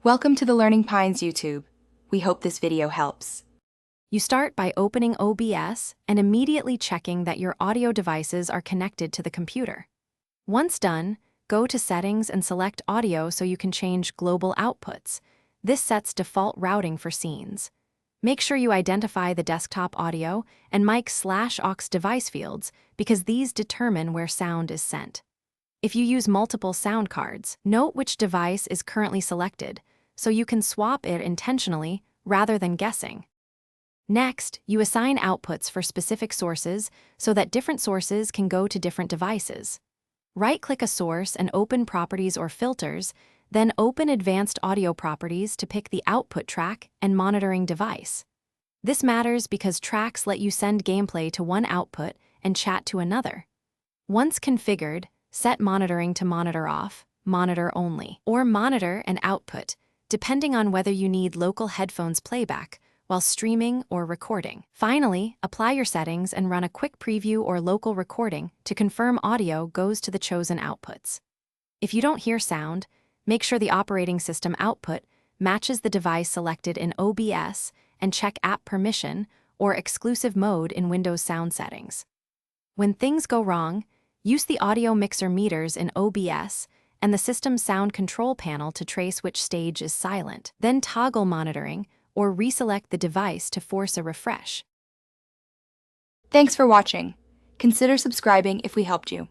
Welcome to the Learning Pines YouTube. We hope this video helps. You start by opening OBS and immediately checking that your audio devices are connected to the computer. Once done, go to Settings and select Audio so you can change global outputs. This sets default routing for scenes. Make sure you identify the desktop audio and mic/aux device fields because these determine where sound is sent. If you use multiple sound cards, note which device is currently selected so you can swap it intentionally rather than guessing. Next, you assign outputs for specific sources so that different sources can go to different devices. Right-click a source and open Properties or Filters, then open Advanced Audio Properties to pick the output track and monitoring device. This matters because tracks let you send gameplay to one output and chat to another. Once configured, set monitoring to monitor off, monitor only, or monitor and output, depending on whether you need local headphones playback while streaming or recording. Finally, apply your settings and run a quick preview or local recording to confirm audio goes to the chosen outputs. If you don't hear sound, make sure the operating system output matches the device selected in OBS and check app permission or exclusive mode in Windows sound settings. When things go wrong, use the audio mixer meters in OBS and the system sound control panel to trace which stage is silent. Then toggle monitoring or reselect the device to force a refresh. Thanks for watching. Consider subscribing if we helped you.